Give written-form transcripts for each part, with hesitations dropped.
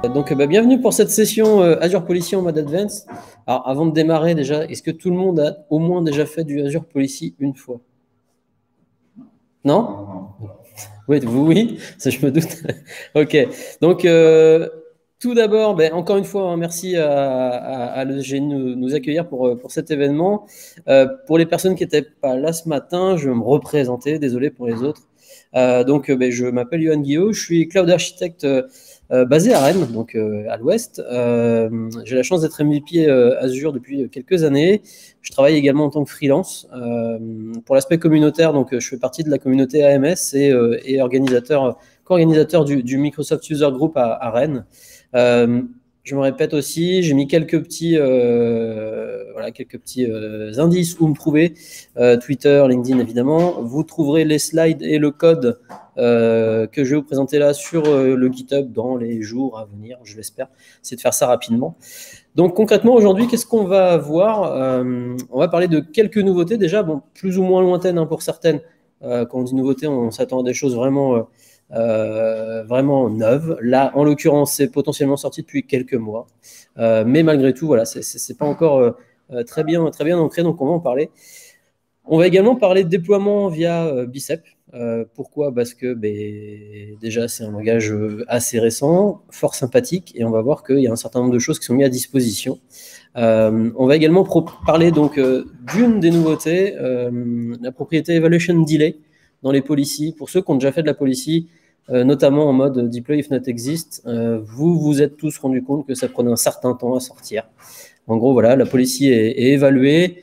Bienvenue pour cette session Azure Policy en mode Advanced. Alors, avant de démarrer, déjà, est-ce que tout le monde a au moins déjà fait du Azure Policy une fois? Non? Oui, oui, ça je me doute. Ok, donc tout d'abord, encore une fois, hein, merci à l'ESG de nous accueillir pour cet événement. Pour les personnes qui n'étaient pas là ce matin, je vais me représenter, désolé pour les autres. Je m'appelle Yohan Guillot, je suis cloud architecte basé à Rennes, donc à l'ouest. J'ai la chance d'être MVP Azure depuis quelques années. Je travaille également en tant que freelance. Pour l'aspect communautaire, donc je fais partie de la communauté AMS et co-organisateur du Microsoft User Group à Rennes. Je me répète aussi, j'ai mis quelques petits indices où me trouver. Twitter, LinkedIn évidemment. Vous trouverez les slides et le code que je vais vous présenter là sur le GitHub dans les jours à venir, je l'espère. C'est de faire ça rapidement. Donc concrètement aujourd'hui, qu'est-ce qu'on va voir? On va parler de quelques nouveautés déjà, bon, plus ou moins lointaines pour certaines. Quand on dit nouveautés, on s'attend à des choses vraiment neuves. Là, en l'occurrence, c'est potentiellement sorti depuis quelques mois, mais malgré tout, voilà, c'est pas encore très bien ancré, donc on va en parler. On va également parler de déploiement via Bicep. Pourquoi? Parce que déjà, c'est un langage assez récent, fort sympathique, et on va voir qu'il y a un certain nombre de choses qui sont mises à disposition. On va également parler donc d'une des nouveautés, la propriété Evaluation Delay dans les policies. Pour ceux qui ont déjà fait de la policy, notamment en mode Deploy if not exist, vous vous êtes tous rendu compte que ça prenait un certain temps à sortir. En gros, voilà, la policy est évaluée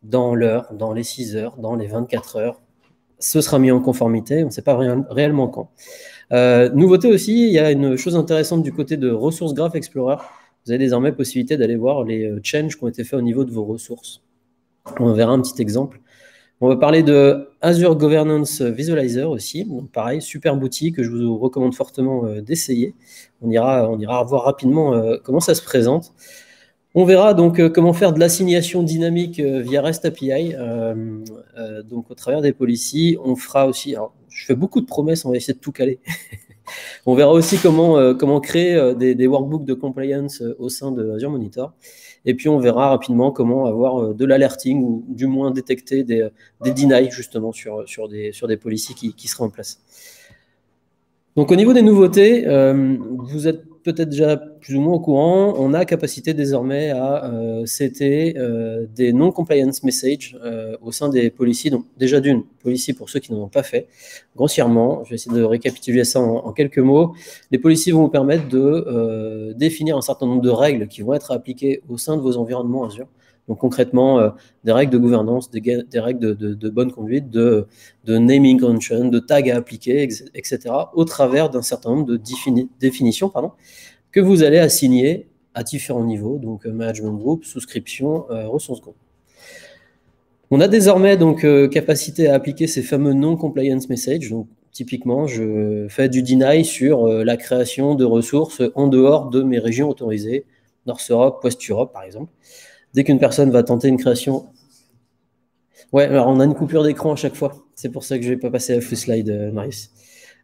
dans l'heure, dans les 6 heures, dans les 24 heures. Ce sera mis en conformité, on ne sait pas réellement quand. Nouveauté aussi, il y a une chose intéressante du côté de Resource Graph Explorer. Vous avez désormais possibilité d'aller voir les changes qui ont été faits au niveau de vos ressources. On verra un petit exemple. On va parler de Azure Governance Visualizer aussi. Donc pareil, superbe outil que je vous recommande fortement d'essayer. On ira voir rapidement comment ça se présente. On verra donc comment faire de l'assignation dynamique via REST API, donc au travers des policies. On fera aussi, alors je fais beaucoup de promesses, on va essayer de tout caler. On verra aussi comment créer des workbooks de compliance au sein de Azure Monitor. Et puis on verra rapidement comment avoir de l'alerting ou du moins détecter des denies justement sur des policies qui seraient en place. Donc au niveau des nouveautés, vous êtes peut-être déjà plus ou moins au courant, on a capacité désormais à setter des non-compliance messages au sein des policies. Donc déjà d'une, policy pour ceux qui n'en ont pas fait, grossièrement, je vais essayer de récapituler ça en quelques mots. Les policies vont vous permettre de définir un certain nombre de règles qui vont être appliquées au sein de vos environnements Azure. Donc concrètement, des règles de gouvernance, des règles de bonne conduite, de naming convention, de tags à appliquer, etc., au travers d'un certain nombre de définitions que vous allez assigner à différents niveaux, donc management group, souscription, ressources group. On a désormais donc capacité à appliquer ces fameux non-compliance messages. Donc typiquement, je fais du deny sur la création de ressources en dehors de mes régions autorisées, North Europe, West Europe par exemple. Dès qu'une personne va tenter une création... Ouais, alors on a une coupure d'écran à chaque fois. C'est pour ça que je ne vais pas passer à full slide, Marius.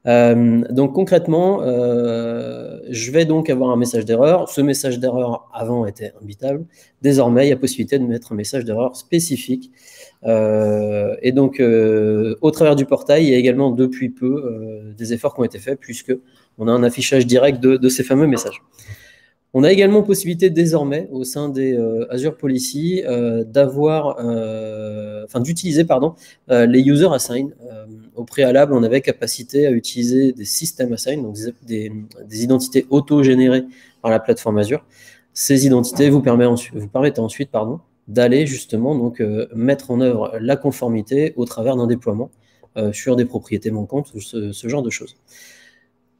Donc concrètement, je vais donc avoir un message d'erreur. Ce message d'erreur avant était imbitable. Désormais, il y a possibilité de mettre un message d'erreur spécifique. Et donc, au travers du portail, il y a également depuis peu des efforts qui ont été faits puisque on a un affichage direct de ces fameux messages. On a également possibilité désormais au sein des Azure Policy d'utiliser les user assign. Au préalable, on avait capacité à utiliser des systèmes assign, donc des identités auto-générées par la plateforme Azure. Ces identités vous permettent ensuite d'aller justement donc mettre en œuvre la conformité au travers d'un déploiement sur des propriétés manquantes, ce genre de choses.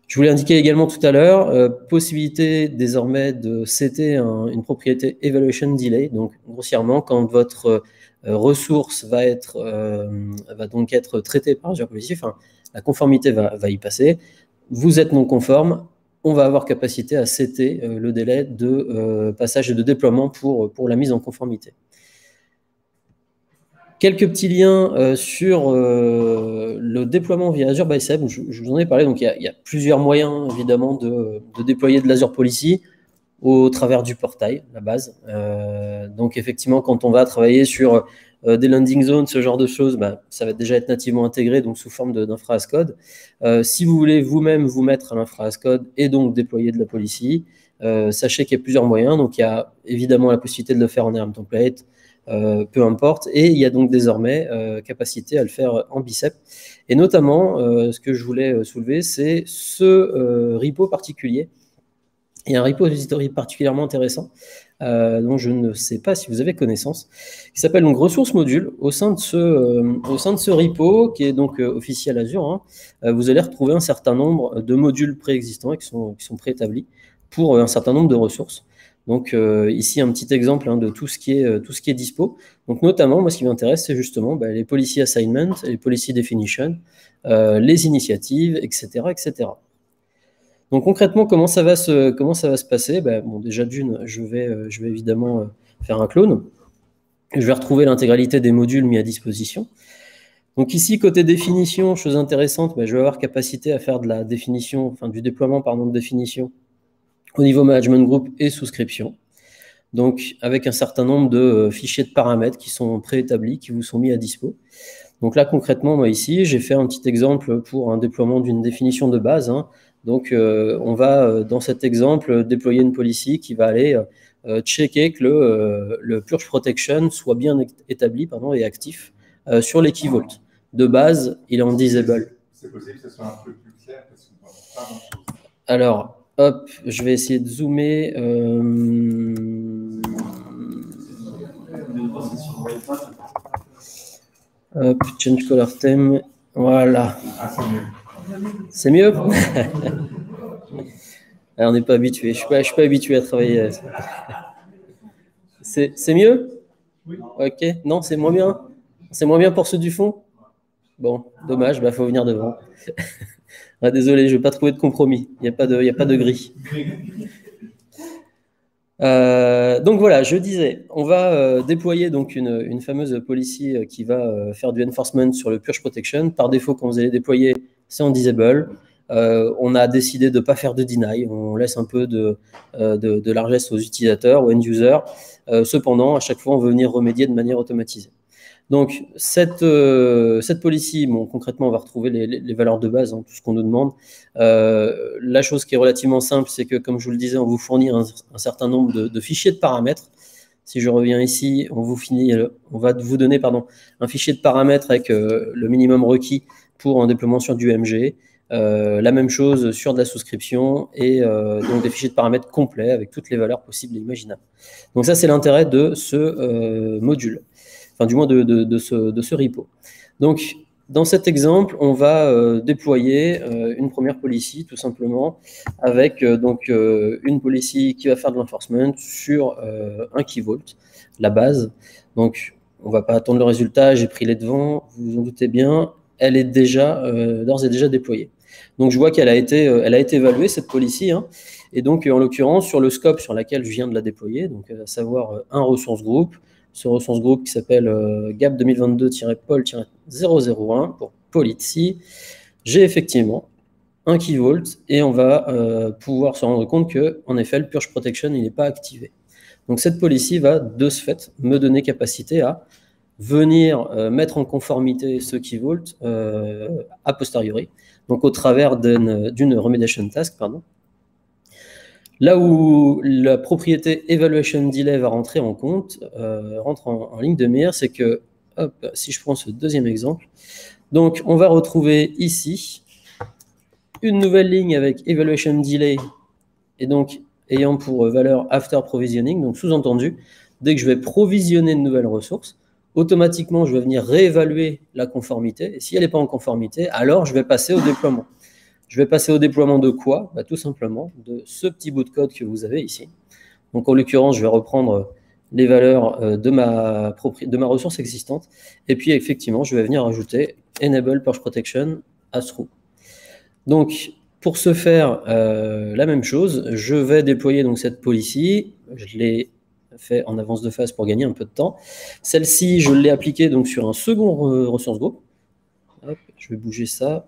Je vous l'ai indiqué également tout à l'heure, possibilité désormais de setter une propriété Evaluation Delay. Donc, grossièrement, quand votre ressource va donc être traitée par Azure Policy, la conformité va y passer, vous êtes non conforme, on va avoir capacité à setter le délai de passage et de déploiement pour la mise en conformité. Quelques petits liens sur le déploiement via Azure Bicep. Je vous en ai parlé. Donc, il y a plusieurs moyens, évidemment, de déployer de l'Azure Policy au travers du portail, la base. Donc, effectivement, quand on va travailler sur des landing zones, ce genre de choses, ça va déjà être nativement intégré, donc sous forme d'infra as code. Si vous voulez vous-même vous mettre à l'infra as code et donc déployer de la policy, sachez qu'il y a plusieurs moyens. Donc, il y a évidemment la possibilité de le faire en ARM template, peu importe, et il y a donc désormais capacité à le faire en Bicep. Et notamment, ce que je voulais soulever, c'est ce repo particulier. Il y a un repository particulièrement intéressant, dont je ne sais pas si vous avez connaissance, qui s'appelle donc ressources modules. Au sein de ce repo, qui est donc officiel Azure, vous allez retrouver un certain nombre de modules préexistants et qui sont préétablis pour un certain nombre de ressources. Donc ici, un petit exemple de tout ce qui est dispo. Donc notamment, moi, ce qui m'intéresse, c'est justement les policy assignment, les policy definition, les initiatives, etc., etc. Donc concrètement, comment ça va se passer? Bon, déjà d'une, je vais évidemment faire un clone. Je vais retrouver l'intégralité des modules mis à disposition. Donc ici, côté définition, chose intéressante, je vais avoir capacité à faire de la définition, enfin du déploiement de définition au niveau management group et souscription. Donc avec un certain nombre de fichiers de paramètres qui sont préétablis, qui vous sont mis à dispo. Donc là, concrètement, moi ici, j'ai fait un petit exemple pour un déploiement d'une définition de base. Donc, on va, dans cet exemple, déployer une policy qui va aller checker que le Purge Protection soit bien établi et actif sur les key vaults. De base, il est en disable. C'est possible que ce soit un peu plus clair parce qu'on ne voit pas grand-chose. Alors, hop, je vais essayer de zoomer. Hop, change color theme. Voilà. Ah, c'est mieux. C'est mieux. Alors, on n'est pas habitué. Je suis pas habitué à travailler. C'est mieux? Oui. Ok. Non, c'est moins bien. C'est moins bien pour ceux du fond? Bon, dommage. Faut venir devant. Ah, désolé, je vais pas trouver de compromis. Il n'y a pas de gris. Donc voilà, je disais, on va déployer donc une fameuse policy qui va faire du enforcement sur le Purge Protection. Par défaut, quand vous allez déployer, c'est en disable. On a décidé de ne pas faire de deny. On laisse un peu de largesse aux utilisateurs, aux end-users. Cependant, à chaque fois, on veut venir remédier de manière automatisée. Donc, cette policy, concrètement, on va retrouver les valeurs de base, tout ce qu'on nous demande. La chose qui est relativement simple, c'est que, comme je vous le disais, on vous fournit un certain nombre de fichiers de paramètres. Si je reviens ici, on va vous donner un fichier de paramètres avec le minimum requis pour un déploiement sur du MG. La même chose sur de la souscription et donc des fichiers de paramètres complets avec toutes les valeurs possibles et imaginables. Donc ça, c'est l'intérêt de ce module. Enfin, du moins de ce repo. Donc, dans cet exemple, on va déployer une première policy, tout simplement, avec une policy qui va faire de l'enforcement sur un key vault, la base. Donc, on ne va pas attendre le résultat, j'ai pris les devants, vous vous en doutez bien, elle est d'ores et déjà déployée. Donc, je vois qu'elle a été évaluée, cette policy, et donc, en l'occurrence, sur le scope sur lequel je viens de la déployer, donc à savoir un ressource group, ce ressource groupe qui s'appelle GAP 2022-POL-001 pour policy. J'ai effectivement un key vault et on va pouvoir se rendre compte que, en effet, le Purge Protection n'est pas activé. Donc cette policy va de ce fait me donner capacité à venir mettre en conformité ce key vault a posteriori, donc au travers d'une remediation task, Là où la propriété Evaluation Delay va rentrer en compte, rentre en ligne de mire, c'est que, si je prends ce deuxième exemple, donc on va retrouver ici une nouvelle ligne avec Evaluation Delay, et donc ayant pour valeur After Provisioning, donc sous-entendu, dès que je vais provisionner une nouvelle ressource, automatiquement je vais venir réévaluer la conformité, et si elle n'est pas en conformité, alors je vais passer au déploiement. Je vais passer au déploiement de quoi? Tout simplement de ce petit bout de code que vous avez ici. Donc en l'occurrence, je vais reprendre les valeurs de ma ressource existante. Et puis effectivement, je vais venir ajouter Enable Purge Protection as true. Donc pour ce faire, la même chose, je vais déployer donc cette policy. Je l'ai fait en avance de phase pour gagner un peu de temps. Celle-ci, je l'ai appliquée donc sur un second resource group. Hop, je vais bouger ça,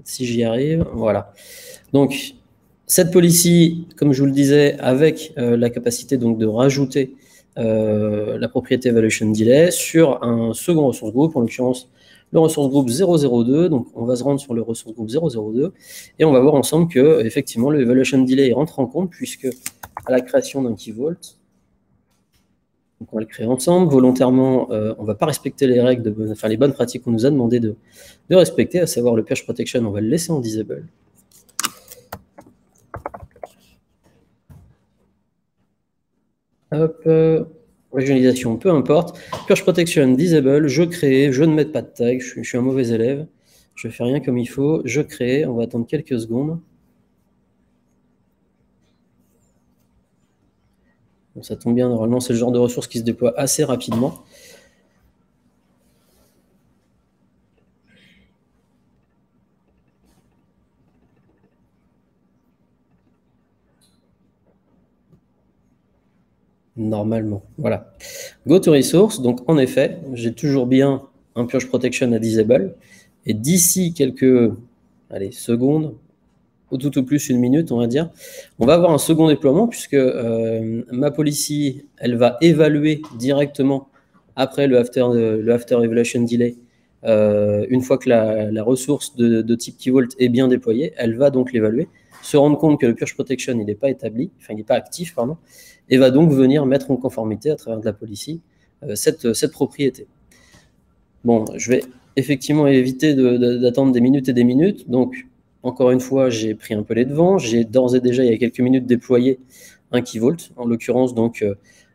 si j'y arrive, voilà. Donc, cette policy, comme je vous le disais, avec la capacité donc de rajouter la propriété evaluation delay sur un second resource group, en l'occurrence le resource group 002. Donc, on va se rendre sur le resource group 002 et on va voir ensemble que effectivement le evaluation delay rentre en compte puisque à la création d'un key vault, donc on va le créer ensemble. Volontairement, on ne va pas respecter les règles, les bonnes pratiques qu'on nous a demandé de respecter, à savoir le purge protection, on va le laisser en disable. Hop, régionalisation, peu importe. Purge protection, disable, je crée, je ne mets pas de tag, je suis un mauvais élève, je ne fais rien comme il faut, je crée, on va attendre quelques secondes. Bon, ça tombe bien, normalement c'est le genre de ressource qui se déploie assez rapidement. Normalement, voilà. Go to resource, donc en effet, j'ai toujours bien un purge protection à disable, et d'ici quelques secondes, ou tout au plus une minute, on va dire, on va avoir un second déploiement, puisque ma policy, elle va évaluer directement après le after evaluation delay, une fois que la ressource de type key vault est bien déployée, elle va donc l'évaluer, se rendre compte que le purge protection il n'est pas établi, enfin il n'est pas actif, pardon, et va donc venir mettre en conformité à travers de la policy cette propriété. Bon, je vais effectivement éviter d'attendre des minutes et des minutes. Donc, encore une fois, j'ai pris un peu les devants. J'ai d'ores et déjà, il y a quelques minutes, déployé un key vault, en l'occurrence donc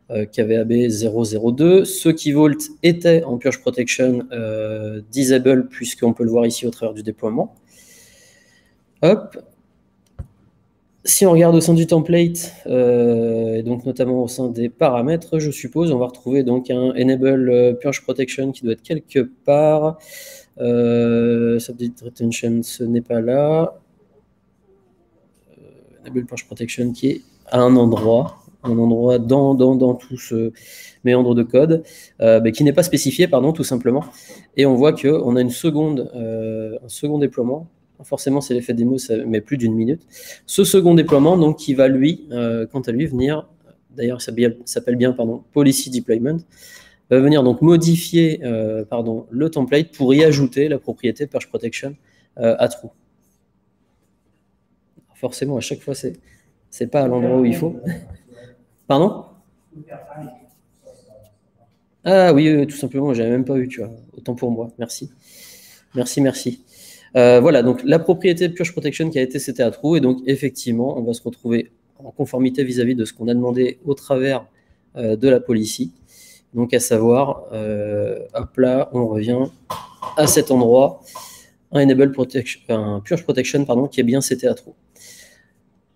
KVAB 002. Ce key vault était en purge protection disable, puisqu'on peut le voir ici au travers du déploiement. Hop. Si on regarde au sein du template, et donc notamment au sein des paramètres, je suppose, on va retrouver donc un enable purge protection qui doit être quelque part. Subject retention, ce n'est pas là. Enable purge protection qui est à un endroit dans tout ce méandre de code, qui n'est pas spécifié, pardon, tout simplement. Et on voit qu'on a un second déploiement. Forcément, c'est l'effet démo, ça met plus d'une minute. Ce second déploiement, donc, qui va lui, quant à lui, venir, d'ailleurs, ça s'appelle bien, policy deployment, va venir donc modifier, le template pour y ajouter la propriété purge protection à true. Forcément, à chaque fois, c'est pas à l'endroit où il faut. Pardon? Ah oui, tout simplement, j'avais même pas vu, tu vois. Autant pour moi, merci. Merci. Voilà, donc la propriété de purge protection qui a été setée à true, et donc effectivement, on va se retrouver en conformité vis-à-vis de ce qu'on a demandé au travers de la policy. Donc à savoir, hop là, on revient à cet endroit, un purge protection qui est bien seté à true.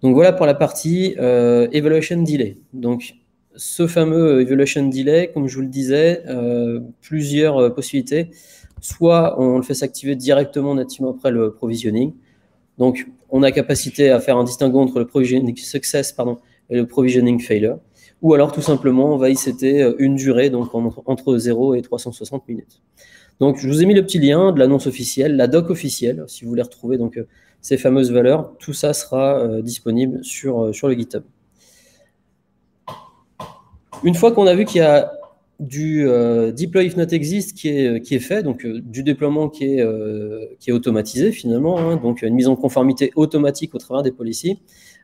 Donc voilà pour la partie evaluation delay. Donc ce fameux evaluation delay, comme je vous le disais, plusieurs possibilités. Soit on le fait s'activer directement nativement après le provisioning. Donc, on a capacité à faire un distinguo entre le provisioning success et le provisioning failure. Ou alors, tout simplement, on va y setter une durée donc entre 0 et 360 minutes. Donc, je vous ai mis le petit lien de l'annonce officielle, la doc officielle, si vous voulez retrouver donc, ces fameuses valeurs. Tout ça sera disponible sur le GitHub. Une fois qu'on a vu qu'il y a du deploy if not exist qui est fait, donc du déploiement qui est automatisé finalement, hein, donc une mise en conformité automatique au travers des policies.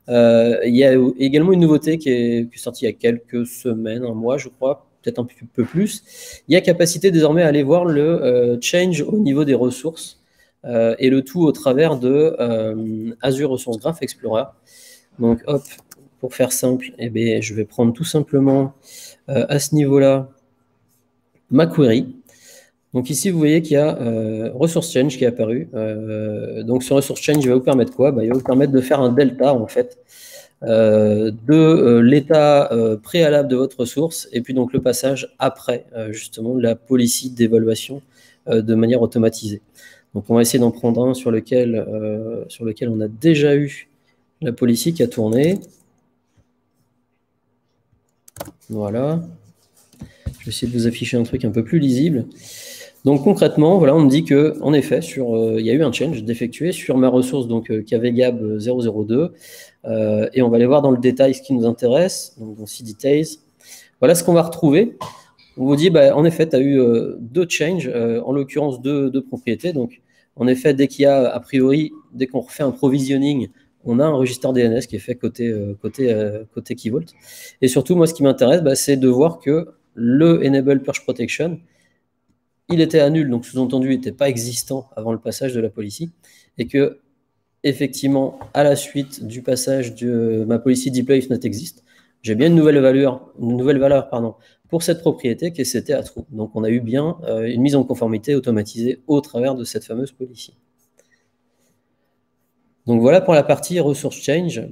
Il y a également une nouveauté qui est sortie il y a quelques semaines, un mois je crois, peut-être un peu plus. Il y a capacité désormais à aller voir le change au niveau des ressources et le tout au travers de Azure Resource Graph Explorer. Donc hop, pour faire simple, je vais prendre tout simplement à ce niveau-là ma query. Donc ici, vous voyez qu'il y a resource change qui est apparu. Donc ce resource change va vous permettre quoi? Il va vous permettre de faire un delta en fait de l'état préalable de votre ressource et puis donc le passage après justement la policy d'évaluation de manière automatisée. Donc on va essayer d'en prendre un sur lequel on a déjà eu la policy qui a tourné. Voilà. Je vais essayer de vous afficher un truc un peu plus lisible. Donc concrètement, voilà, on me dit que, en effet, il y a eu un change d'effectuer sur ma ressource, donc KVGAB 002, et on va aller voir dans le détail ce qui nous intéresse, donc dans CDetails. Voilà ce qu'on va retrouver. On vous dit, bah, en effet, tu as eu deux changes, en l'occurrence deux propriétés. Donc, en effet, dès qu'il y a, a priori, dès qu'on refait un provisioning, on a un registre DNS qui est fait côté Key Vault. Et surtout, moi, ce qui m'intéresse, bah, c'est de voir que le Enable Purge Protection, il était à nul, donc sous-entendu, il n'était pas existant avant le passage de la policy, et que, effectivement, à la suite du passage de ma policy deploy if not exist, j'ai bien une nouvelle valeur pour cette propriété qui est setée à true. Donc on a eu bien une mise en conformité automatisée au travers de cette fameuse policy. Donc voilà pour la partie resource change.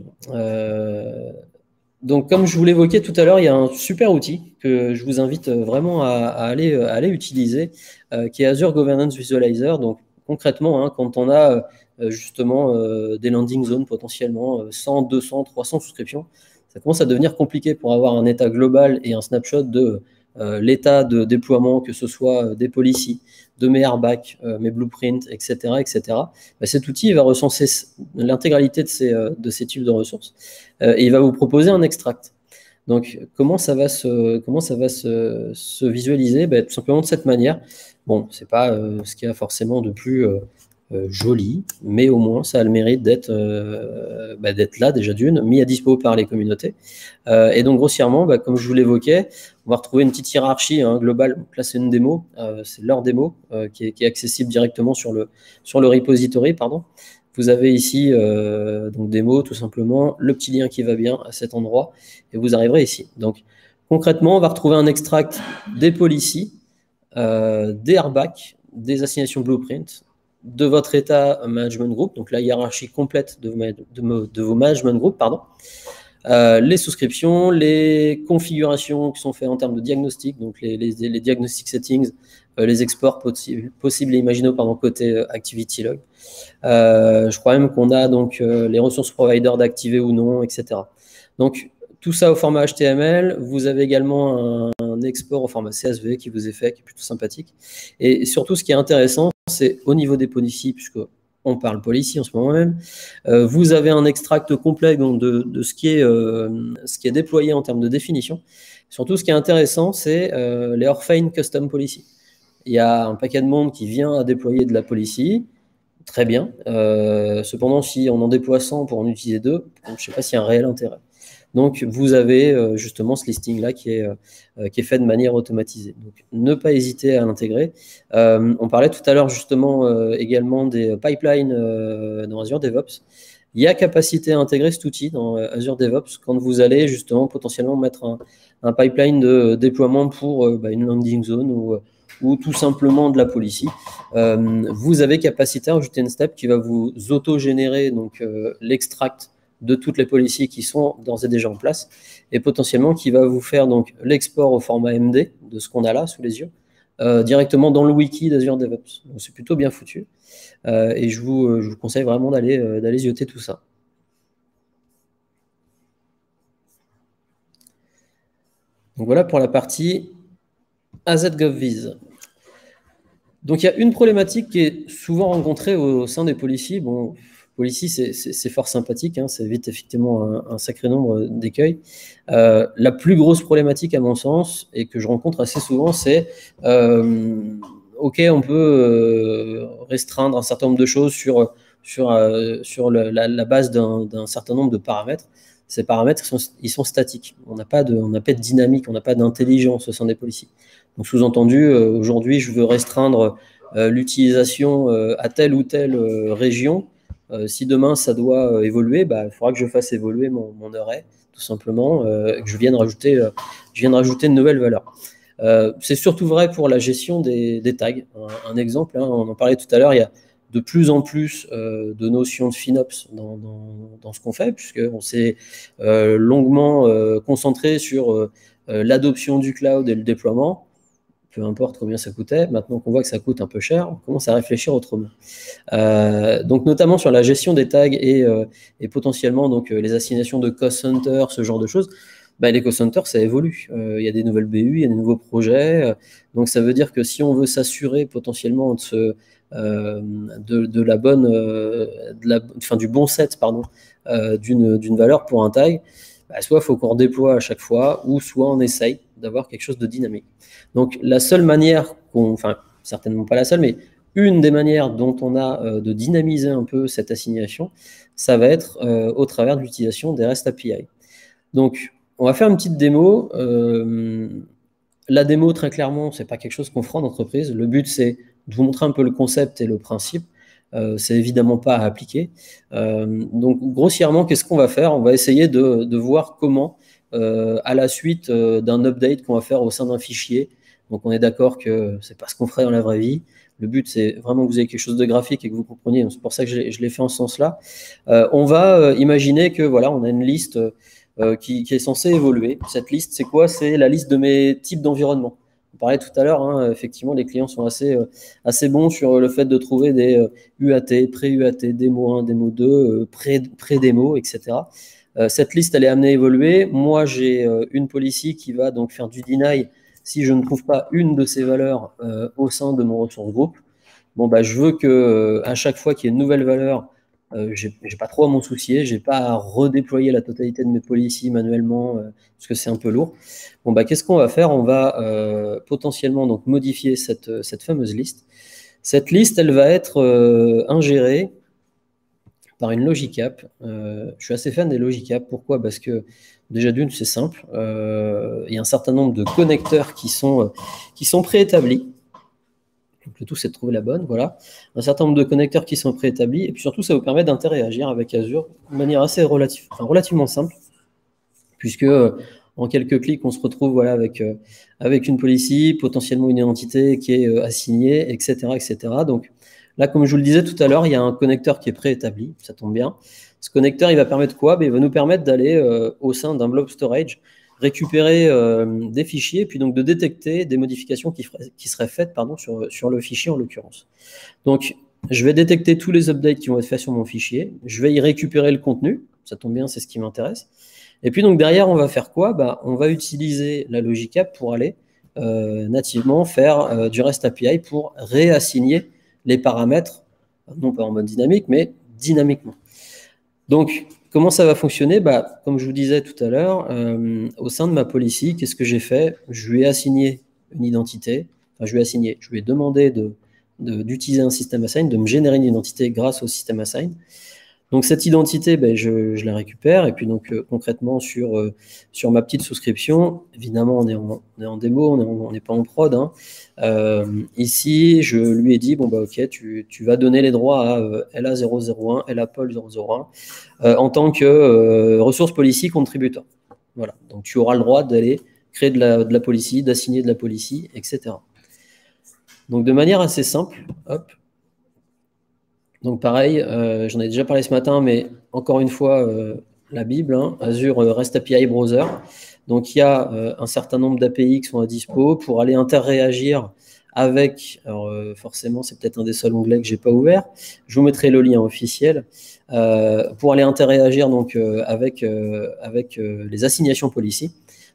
Donc comme je vous l'évoquais tout à l'heure, il y a un super outil que je vous invite vraiment à aller utiliser, qui est Azure Governance Visualizer. Donc concrètement, hein, quand on a justement des landing zones potentiellement 100, 200, 300 souscriptions, ça commence à devenir compliqué pour avoir un état global et un snapshot de l'état de déploiement, que ce soit des policies, de mes airbags, mes blueprints, etc. etc. Bah, cet outil va recenser l'intégralité de ces types de ressources et il va vous proposer un extract. Donc, comment ça va se visualiser? Bah, tout simplement de cette manière. Bon, c'est pas ce qu'il y a forcément de plus joli, mais au moins ça a le mérite d'être là déjà d'une, mis à dispo par les communautés. Et donc grossièrement, bah, comme je vous l'évoquais, on va retrouver une petite hiérarchie globale. Donc là, c'est une démo, c'est leur démo qui est accessible directement sur le repository, pardon. Vous avez ici donc démo, tout simplement, le petit lien qui va bien à cet endroit, et vous arriverez ici. Donc concrètement, on va retrouver un extract des policies, des airbags, des assignations blueprint, de votre état management group, donc la hiérarchie complète de vos management group, pardon. Les souscriptions, les configurations qui sont faites en termes de diagnostic, donc les diagnostic settings, les exports possibles et imaginables côté activity log. Je crois même qu'on a donc les ressources providers d'activer ou non, etc. Donc tout ça au format HTML. Vous avez également un export au format CSV qui vous est fait, qui est plutôt sympathique. Et surtout, ce qui est intéressant, c'est au niveau des policies, puisque on parle policy en ce moment même, vous avez un extract complet donc, de ce qui est déployé en termes de définition. Surtout, ce qui est intéressant, c'est les Orphan Custom Policy. Il y a un paquet de monde qui vient à déployer de la policy, très bien. Cependant, si on en déploie 100 pour en utiliser 2, je ne sais pas s'il y a un réel intérêt. Donc, vous avez justement ce listing-là qui est fait de manière automatisée. Donc, ne pas hésiter à l'intégrer. On parlait tout à l'heure justement également des pipelines dans Azure DevOps. Il y a capacité à intégrer cet outil dans Azure DevOps quand vous allez justement potentiellement mettre un pipeline de déploiement pour une landing zone ou tout simplement de la policy. Vous avez capacité à ajouter une step qui va vous auto-générer donc l'extract de toutes les policies qui sont d'ores et déjà en place, et potentiellement qui va vous faire donc l'export au format MD de ce qu'on a là sous les yeux, directement dans le wiki d'Azure DevOps. Donc c'est plutôt bien foutu, et je vous conseille vraiment d'aller zioter tout ça. Donc voilà pour la partie AZGovVis. Donc il y a une problématique qui est souvent rencontrée au sein des policies. Bon, policy, c'est fort sympathique, hein, ça évite effectivement un sacré nombre d'écueils. La plus grosse problématique, à mon sens, et que je rencontre assez souvent, c'est OK, on peut restreindre un certain nombre de choses sur la base d'un certain nombre de paramètres. Ces paramètres, ils sont statiques. On n'a pas de dynamique, on n'a pas d'intelligence au sein des policies. Donc, sous-entendu, aujourd'hui, je veux restreindre l'utilisation à telle ou telle région. Si demain ça doit évoluer, il faudra que je fasse évoluer mon array, tout simplement, que je vienne rajouter une nouvelle valeur. C'est surtout vrai pour la gestion des tags. Un exemple, hein, on en parlait tout à l'heure, il y a de plus en plus de notions de FinOps dans ce qu'on fait, puisqu'on s'est longuement concentré sur l'adoption du cloud et le déploiement. Peu importe combien ça coûtait, maintenant qu'on voit que ça coûte un peu cher, on commence à réfléchir autrement. Donc notamment sur la gestion des tags et potentiellement donc, les assignations de cost center, ce genre de choses, bah, l'Eco Center, ça évolue. Il y a des nouvelles BU, il y a des nouveaux projets. Donc, ça veut dire que si on veut s'assurer potentiellement de la bonne, du bon set, pardon, d'une valeur pour un tag, bah, soit il faut qu'on redéploie à chaque fois, ou soit on essaye d'avoir quelque chose de dynamique. Donc, la seule manière enfin, certainement pas la seule, mais une des manières dont on a de dynamiser un peu cette assignation, ça va être au travers de l'utilisation des REST API. Donc, on va faire une petite démo. La démo, très clairement, c'est pas quelque chose qu'on fera en entreprise. Le but, c'est de vous montrer un peu le concept et le principe. C'est évidemment pas à appliquer. Donc, grossièrement, qu'est-ce qu'on va faire? On va essayer de voir comment, à la suite d'un update qu'on va faire au sein d'un fichier. Donc, on est d'accord que c'est pas ce qu'on ferait dans la vraie vie. Le but, c'est vraiment que vous ayez quelque chose de graphique et que vous compreniez. C'est pour ça que je l'ai fait en ce sens-là. On va imaginer que voilà, on a une liste qui est censée évoluer. Cette liste, c'est quoi? C'est la liste de mes types d'environnement. On parlait tout à l'heure, hein, effectivement, les clients sont assez bons sur le fait de trouver des UAT, pré-UAT, démo 1, démo 2, pré-démo, etc. Cette liste, elle est amenée à évoluer. Moi, j'ai une policy qui va donc faire du deny si je ne trouve pas une de ces valeurs au sein de mon ressource group. Bon, bah, je veux que à chaque fois qu'il y ait une nouvelle valeur, j'ai pas trop à m'en soucier, j'ai pas à redéployer la totalité de mes policies manuellement parce que c'est un peu lourd. Bon, bah, qu'est-ce qu'on va faire? On va potentiellement donc modifier cette fameuse liste. Cette liste, elle va être ingérée par une logic app. Je suis assez fan des logic apps. Pourquoi? Parce que déjà d'une, c'est simple. Il y a un certain nombre de connecteurs qui sont préétablis. Donc, le tout, c'est de trouver la bonne. Voilà. Un certain nombre de connecteurs qui sont préétablis. Et puis surtout, ça vous permet d'interagir avec Azure de manière assez relativement simple, puisque en quelques clics, on se retrouve voilà, avec une policy, potentiellement une identité qui est assignée, etc., etc. Donc là, comme je vous le disais tout à l'heure, il y a un connecteur qui est préétabli. Ça tombe bien. Ce connecteur, il va permettre quoi? Il va nous permettre d'aller au sein d'un blob storage, récupérer des fichiers, puis donc de détecter des modifications qui seraient faites sur le fichier en l'occurrence. Donc, je vais détecter tous les updates qui vont être faits sur mon fichier. Je vais y récupérer le contenu. Ça tombe bien, c'est ce qui m'intéresse. Et puis, donc, derrière, on va faire quoi? On va utiliser la logic app pour aller nativement faire du REST API pour réassigner les paramètres, non pas en mode dynamique, mais dynamiquement. Donc, comment ça va fonctionner? Comme je vous disais tout à l'heure, au sein de ma policy, qu'est-ce que j'ai fait? Je lui ai assigné une identité. Enfin, je lui ai demandé d'utiliser un system assign, de me générer une identité grâce au system assign. Donc, cette identité, je la récupère. Et puis, donc, concrètement, sur ma petite souscription, évidemment, on est en démo, on n'est pas en prod. Hein. Ici, je lui ai dit, OK, tu vas donner les droits à LA001, LAPOL001 en tant que ressource policy contributeur. Voilà. Donc, tu auras le droit d'aller créer de la policy, d'assigner de la policy, etc. Donc, de manière assez simple, hop. Donc pareil, j'en ai déjà parlé ce matin, mais encore une fois, la Bible, hein, Azure REST API Browser. Donc il y a un certain nombre d'API qui sont à dispo pour aller interréagir avec, alors forcément c'est peut-être un des seuls onglets que j'ai pas ouvert, je vous mettrai le lien officiel, pour aller interréagir donc, avec les assignations policy.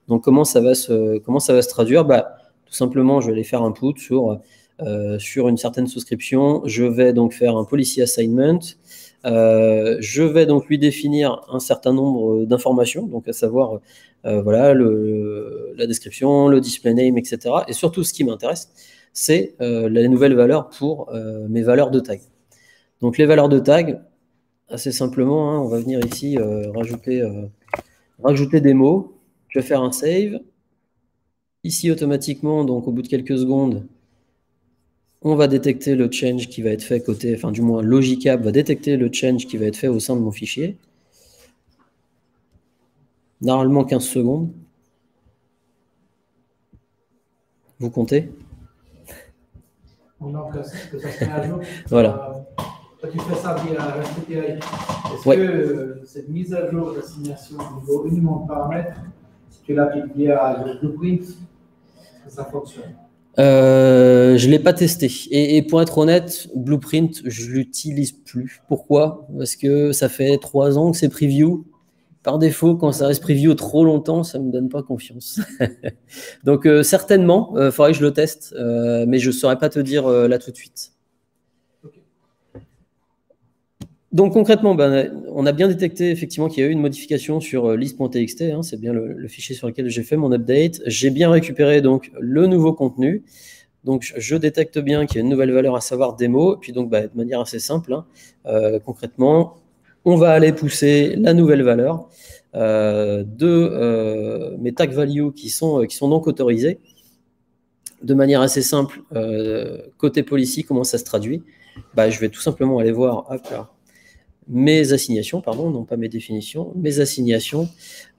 Donc comment ça va se traduire? Tout simplement, je vais aller faire un put sur une certaine souscription, je vais donc faire un policy assignment, je vais donc lui définir un certain nombre d'informations, donc à savoir voilà, la description, le display name, etc. Et surtout, ce qui m'intéresse, c'est les nouvelles valeurs pour mes valeurs de tag. Donc les valeurs de tag, assez simplement, hein, on va venir ici rajouter des mots, je vais faire un save. Ici, automatiquement, donc au bout de quelques secondes, on va détecter le change qui va être fait côté, enfin du moins Logicap va détecter le change qui va être fait au sein de mon fichier. Normalement 15 secondes. Vous comptez? Donc, que ça se met à jour. Voilà. Quand tu fais ça via REST API, est-ce Ouais. que cette mise à jour d'assignation au niveau uniquement de paramètres, si tu l'appliques via le Blueprint, est-ce que ça fonctionne? Je ne l'ai pas testé. Et pour être honnête, Blueprint, je ne l'utilise plus. Pourquoi? Parce que ça fait 3 ans que c'est preview. par défaut, quand ça reste preview trop longtemps, ça ne me donne pas confiance. Donc, certainement, il faudrait que je le teste, mais je ne saurais pas te dire là tout de suite. Donc concrètement, on a bien détecté effectivement qu'il y a eu une modification sur list.txt, hein, c'est bien le fichier sur lequel j'ai fait mon update. J'ai bien récupéré donc le nouveau contenu. Donc je détecte bien qu'il y a une nouvelle valeur, à savoir démo. Et puis donc de manière assez simple, hein, concrètement, on va aller pousser la nouvelle valeur de mes tag values qui sont donc autorisés. De manière assez simple, côté policy, comment ça se traduit? Je vais tout simplement aller voir. Hop là, mes assignations, pardon, non pas mes définitions, mes assignations,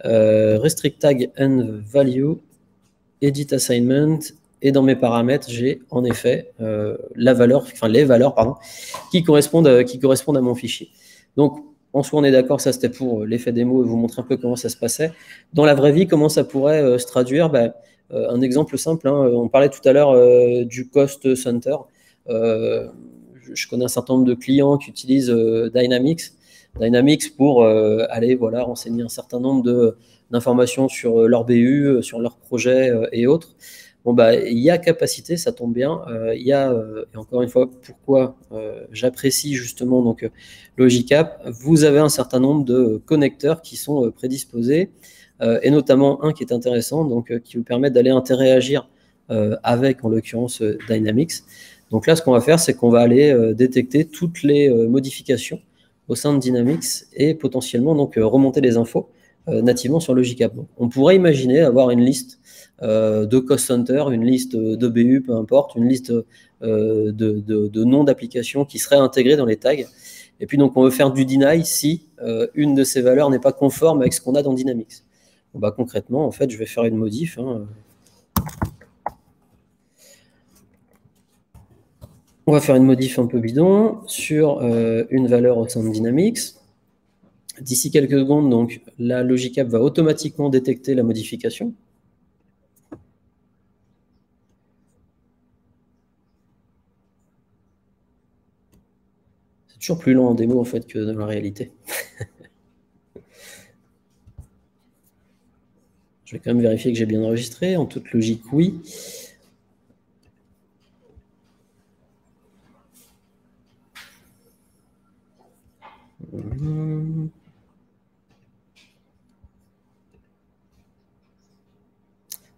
restrict tag and value, edit assignment, et dans mes paramètres, j'ai en effet les valeurs pardon, qui correspondent à mon fichier. Donc, en soi, on est d'accord, ça c'était pour l'effet démo et vous montrer un peu comment ça se passait. Dans la vraie vie, comment ça pourrait se traduire? Un exemple simple, hein, on parlait tout à l'heure du cost center. Je connais un certain nombre de clients qui utilisent Dynamics pour aller renseigner un certain nombre d'informations sur leur BU, sur leur projet et autres. Il y a capacité, ça tombe bien. Et encore une fois, pourquoi j'apprécie justement donc Logicap, vous avez un certain nombre de connecteurs qui sont prédisposés, et notamment un qui est intéressant, donc qui vous permet d'aller interagir avec, en l'occurrence, Dynamics. Donc là, ce qu'on va faire, c'est qu'on va aller détecter toutes les modifications au sein de Dynamics et potentiellement donc remonter les infos nativement sur Logicap. Donc, on pourrait imaginer avoir une liste de cost center, une liste de BU, peu importe, une liste de noms d'applications qui seraient intégrées dans les tags. Et puis donc on veut faire du deny si une de ces valeurs n'est pas conforme avec ce qu'on a dans Dynamics. Concrètement, en fait, je vais faire une modif. Hein. On va faire une modif un peu bidon sur une valeur au sein de Dynamics. D'ici quelques secondes, donc, la Logicap va automatiquement détecter la modification. C'est toujours plus lent en démo en fait que dans la réalité. Je vais quand même vérifier que j'ai bien enregistré. En toute logique, oui.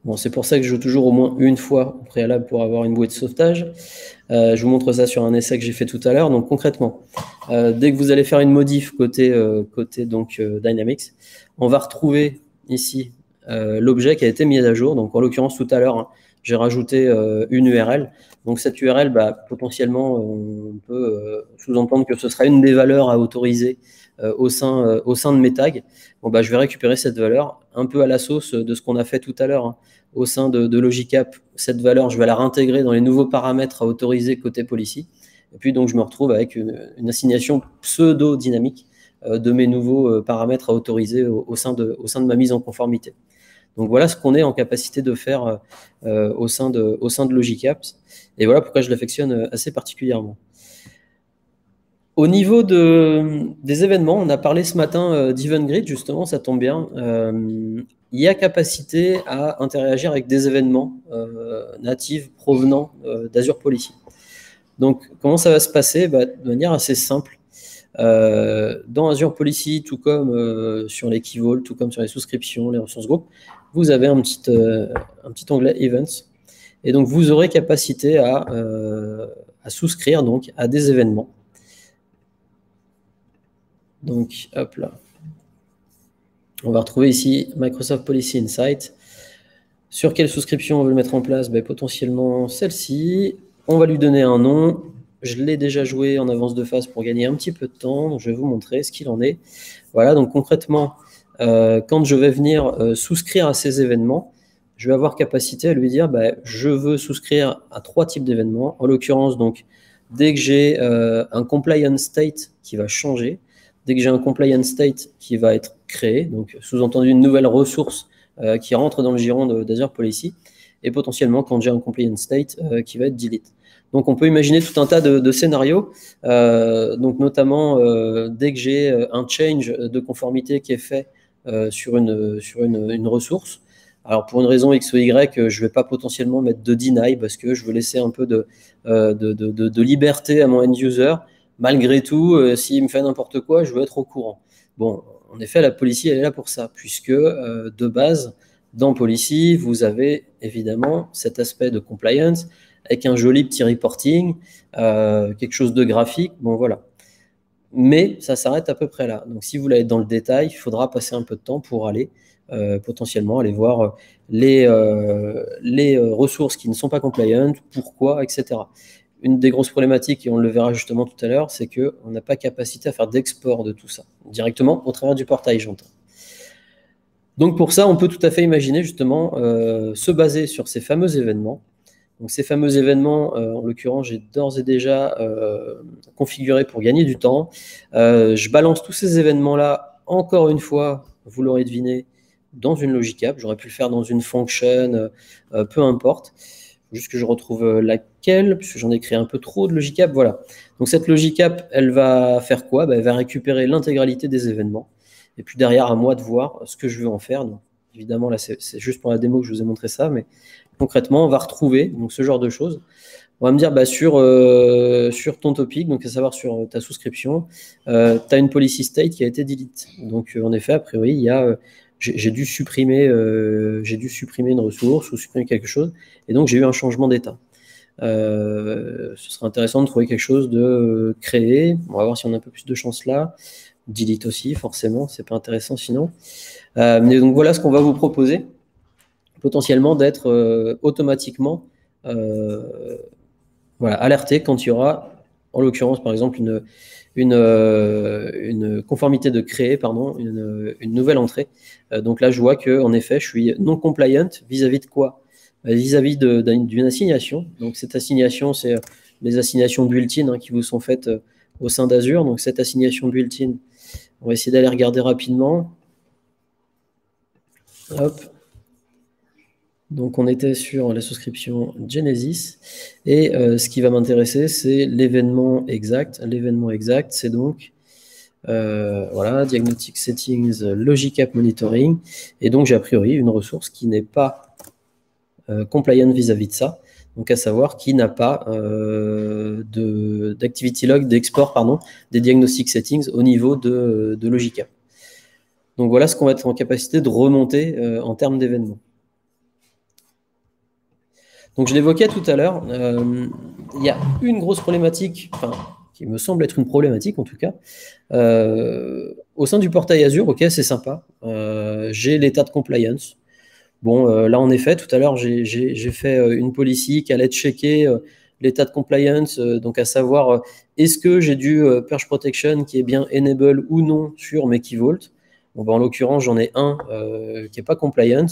Bon, c'est pour ça que je joue toujours au moins une fois au préalable pour avoir une bouée de sauvetage. Je vous montre ça sur un essai que j'ai fait tout à l'heure. Donc concrètement, dès que vous allez faire une modif côté donc, Dynamics, on va retrouver ici l'objet qui a été mis à jour. Donc en l'occurrence tout à l'heure, hein, j'ai rajouté une URL. Donc cette URL, potentiellement, on peut sous-entendre que ce sera une des valeurs à autoriser au sein de mes tags. Je vais récupérer cette valeur un peu à la sauce de ce qu'on a fait tout à l'heure, hein, au sein de Logicap. Cette valeur, je vais la réintégrer dans les nouveaux paramètres à autoriser côté policy. Et puis donc je me retrouve avec une assignation pseudo-dynamique de mes nouveaux paramètres à autoriser au sein de ma mise en conformité. Donc voilà ce qu'on est en capacité de faire au sein de Logicap. Et voilà pourquoi je l'affectionne assez particulièrement. Au niveau des événements, on a parlé ce matin d'EventGrid, justement, ça tombe bien. Il y a capacité à interagir avec des événements natifs provenant d'Azure Policy. Donc, comment ça va se passer? De manière assez simple. Dans Azure Policy, tout comme sur les Key Vault, tout comme sur les souscriptions, les ressources groupes, vous avez un petit onglet Events. Et donc, vous aurez capacité à souscrire donc, à des événements. Donc, hop là. On va retrouver ici Microsoft Policy Insight. Sur quelle souscription on veut le mettre en place? Potentiellement celle-ci. On va lui donner un nom. Je l'ai déjà joué en avance de phase pour gagner un petit peu de temps. Donc, je vais vous montrer ce qu'il en est. Voilà, donc concrètement, quand je vais venir souscrire à ces événements, je vais avoir capacité à lui dire je veux souscrire à 3 types d'événements. En l'occurrence, donc, dès que j'ai un compliance state qui va changer, dès que j'ai un compliance state qui va être créé, donc sous-entendu une nouvelle ressource qui rentre dans le giron d'Azure Policy, et potentiellement quand j'ai un compliance state qui va être delete. Donc on peut imaginer tout un tas de scénarios, donc notamment dès que j'ai un change de conformité qui est fait sur une ressource. Alors pour une raison X ou Y, je ne vais pas potentiellement mettre de deny parce que je veux laisser un peu de liberté à mon end-user. Malgré tout, s'il me fait n'importe quoi, je veux être au courant. Bon, en effet, la policy, elle est là pour ça, puisque de base, dans policy, vous avez évidemment cet aspect de compliance avec un joli petit reporting, quelque chose de graphique, bon voilà. Mais ça s'arrête à peu près là. Donc si vous voulez être dans le détail, il faudra passer un peu de temps pour aller potentiellement aller voir les ressources qui ne sont pas compliant, pourquoi, etc. Une des grosses problématiques, et on le verra justement tout à l'heure, c'est qu'on n'a pas capacité à faire d'export de tout ça, directement au travers du portail, j'entends. Donc pour ça, on peut tout à fait imaginer justement se baser sur ces fameux événements. Donc ces fameux événements, en l'occurrence, j'ai d'ores et déjà configuré pour gagner du temps. Je balance tous ces événements-là, encore une fois, vous l'aurez deviné, dans une logic app. J'aurais pu le faire dans une function, peu importe. Juste que je retrouve laquelle, puisque j'en ai créé un peu trop de logic app. Voilà. Donc cette logic app, elle va faire quoi? Elle va récupérer l'intégralité des événements. Et puis derrière, à moi de voir ce que je veux en faire. Donc évidemment, là, c'est juste pour la démo que je vous ai montré ça, mais concrètement, on va retrouver donc, ce genre de choses. On va me dire sur ton topic, donc à savoir sur ta souscription, tu as une policy state qui a été delete. Donc en effet, a priori, il y a j'ai dû supprimer une ressource ou supprimer quelque chose, et donc j'ai eu un changement d'état. Ce serait intéressant de trouver quelque chose de créé. On va voir si on a un peu plus de chance là. Delete aussi, forcément, c'est pas intéressant sinon. Mais donc voilà ce qu'on va vous proposer, potentiellement d'être automatiquement alerté quand il y aura, en l'occurrence par exemple, une conformité de créer, une nouvelle entrée. Donc là, je vois qu'en effet, je suis non compliant vis-à-vis de quoi? Vis-à-vis d'une assignation. Donc cette assignation, c'est les assignations built-in qui vous sont faites au sein d'Azure. Donc cette assignation built-in, on va essayer d'aller regarder rapidement. Hop. Donc on était sur la souscription Genesis et ce qui va m'intéresser, c'est l'événement exact. L'événement exact, c'est donc voilà, Diagnostic Settings, Logic App Monitoring, et donc j'ai a priori une ressource qui n'est pas compliant vis-à-vis de ça, donc à savoir qui n'a pas d'activity log, d'export des Diagnostic Settings au niveau de Logic App. Donc voilà ce qu'on va être en capacité de remonter en termes d'événements. Donc je l'évoquais tout à l'heure, il y a une grosse problématique, qui me semble être une problématique en tout cas, au sein du portail Azure. Ok, c'est sympa, j'ai l'état de compliance. Bon, là en effet, tout à l'heure j'ai fait une policy qui allait checker l'état de compliance, donc à savoir est-ce que j'ai du purge protection qui est bien enable ou non sur mes key vault. Bon, en l'occurrence, j'en ai un qui n'est pas compliant.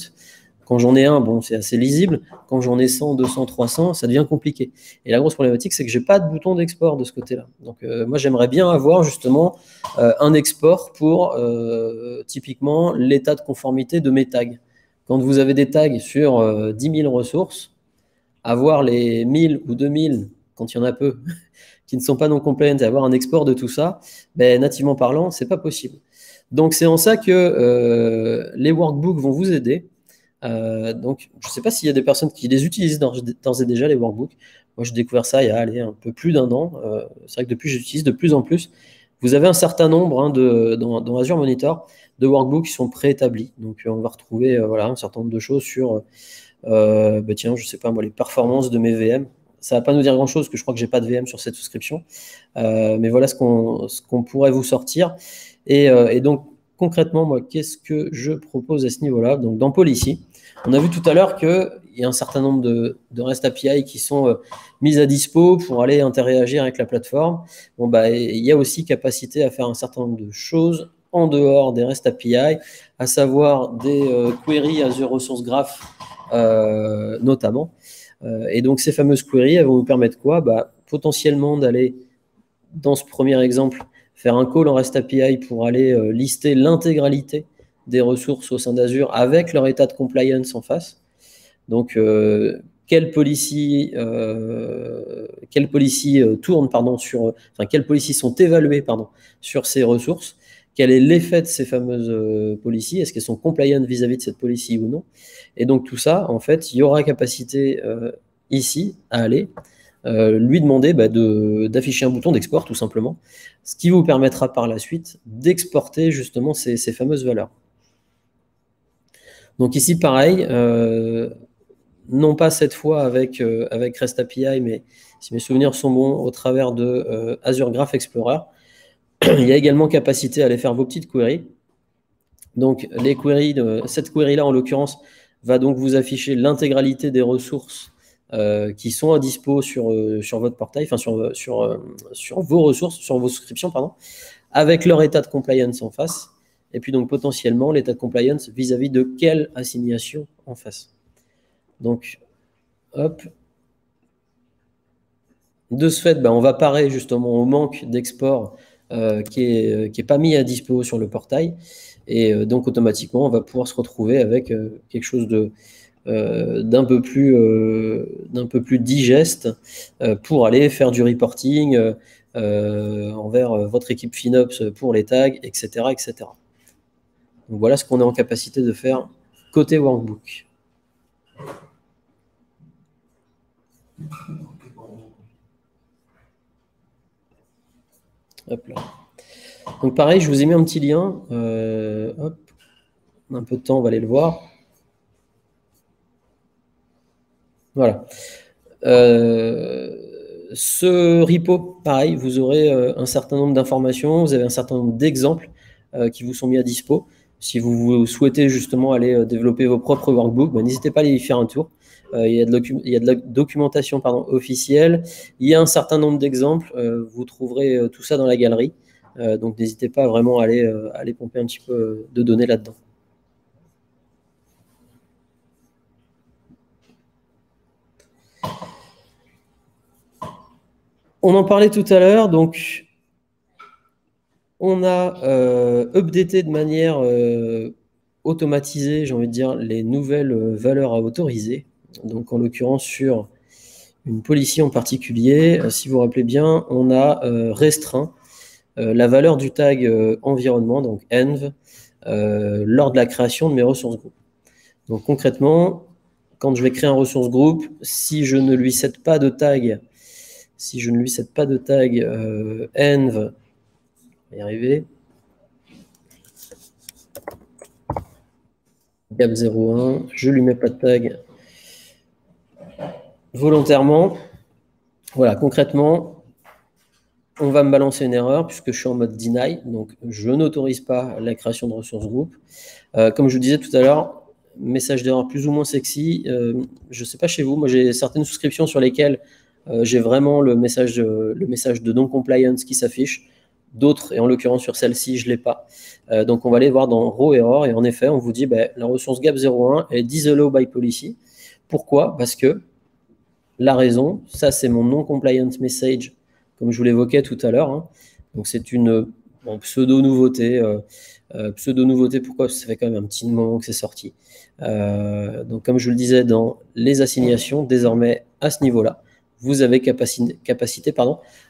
Quand j'en ai un, bon, c'est assez lisible. Quand j'en ai 100, 200, 300, ça devient compliqué. Et la grosse problématique, c'est que j'ai pas de bouton d'export de ce côté-là. Donc, moi, j'aimerais bien avoir justement un export pour typiquement l'état de conformité de mes tags. Quand vous avez des tags sur 10 000 ressources, avoir les 1000 ou 2000, quand il y en a peu, qui ne sont pas non compliant, et avoir un export de tout ça, nativement parlant, c'est pas possible. Donc, c'est en ça que les workbooks vont vous aider. Donc, je ne sais pas s'il y a des personnes qui les utilisent d'ores et déjà, les workbooks. Moi, j'ai découvert ça il y a un peu plus d'un an. C'est vrai que depuis, j'utilise de plus en plus. Vous avez un certain nombre dans Azure Monitor de workbooks qui sont préétablis. Donc, on va retrouver un certain nombre de choses sur, tiens, je ne sais pas moi, les performances de mes VM. Ça ne va pas nous dire grand-chose, parce que je crois que je n'ai pas de VM sur cette souscription. Mais voilà ce qu'on pourrait vous sortir. Et donc, concrètement, moi, qu'est-ce que je propose à ce niveau-là? Donc, dans Policy, on a vu tout à l'heure qu'il y a un certain nombre de REST API qui sont mises à dispo pour aller interagir avec la plateforme. Bon, il y a aussi capacité à faire un certain nombre de choses en dehors des REST API, à savoir des queries Azure Resource Graph notamment. Et donc, ces fameuses queries, elles vont nous permettre quoi? Potentiellement d'aller, dans ce premier exemple, faire un call en REST API pour aller lister l'intégralité des ressources au sein d'Azure avec leur état de compliance en face. Donc, quelles policies tournent, quelles policies sont évaluées sur ces ressources, quel est l'effet de ces fameuses policies, est-ce qu'elles sont compliant vis-à-vis de cette policy ou non. Et donc tout ça, en fait, il y aura capacité ici à aller lui demander d'afficher un bouton d'export tout simplement, ce qui vous permettra par la suite d'exporter justement ces fameuses valeurs. Donc ici pareil, non pas cette fois avec REST API, mais si mes souvenirs sont bons, au travers de Azure Graph Explorer, il y a également capacité à aller faire vos petites queries. Donc les queries, cette query-là en l'occurrence, va donc vous afficher l'intégralité des ressources qui sont à dispo sur votre portail, enfin sur vos ressources, sur vos souscriptions, pardon, avec leur état de compliance en face, et puis donc potentiellement l'état de compliance vis-à-vis de quelle assignation en face. Donc, hop. De ce fait, on va parer justement au manque d'export qui est pas mis à dispo sur le portail, et donc automatiquement on va pouvoir se retrouver avec quelque chose d'un peu plus digeste pour aller faire du reporting envers votre équipe FinOps pour les tags, etc., etc. Donc voilà ce qu'on est en capacité de faire côté workbook. Hop là. Donc pareil, je vous ai mis un petit lien. Hop. Un peu de temps, on va aller le voir. Voilà. Ce repo, pareil, vous aurez un certain nombre d'informations, vous avez un certain nombre d'exemples qui vous sont mis à dispo. Si vous souhaitez justement aller développer vos propres workbooks, n'hésitez pas à aller y faire un tour. Il y a de la documentation officielle, il y a un certain nombre d'exemples, vous trouverez tout ça dans la galerie, donc n'hésitez pas vraiment à aller pomper un petit peu de données là-dedans. On en parlait tout à l'heure, donc on a updaté de manière automatisée, j'ai envie de dire, les nouvelles valeurs à autoriser. Donc en l'occurrence sur une policy en particulier, si vous vous rappelez bien, on a restreint la valeur du tag environnement, donc env, lors de la création de mes ressources group. Donc concrètement, quand je vais créer un ressource group, si je ne lui cède pas de tag, env, on va y arriver, gap 01, je lui mets pas de tag volontairement. Voilà, concrètement, on va me balancer une erreur puisque je suis en mode deny, donc je n'autorise pas la création de ressources group. Comme je vous disais tout à l'heure, message d'erreur plus ou moins sexy. Je ne sais pas chez vous, moi j'ai certaines souscriptions sur lesquelles j'ai vraiment le message de non-compliance qui s'affiche. D'autres, et en l'occurrence sur celle-ci, je ne l'ai pas. Donc on va aller voir dans Raw Error, et en effet, on vous dit la ressource gap 01 est disallow by policy. Pourquoi? Parce que la raison, ça c'est mon non-compliant message, comme je vous l'évoquais tout à l'heure. Hein. Donc c'est une pseudo-nouveauté. Pseudo-nouveauté, pourquoi? Ça fait quand même un petit moment que c'est sorti. Donc comme je vous le disais, dans les assignations, désormais à ce niveau-là, vous avez capacité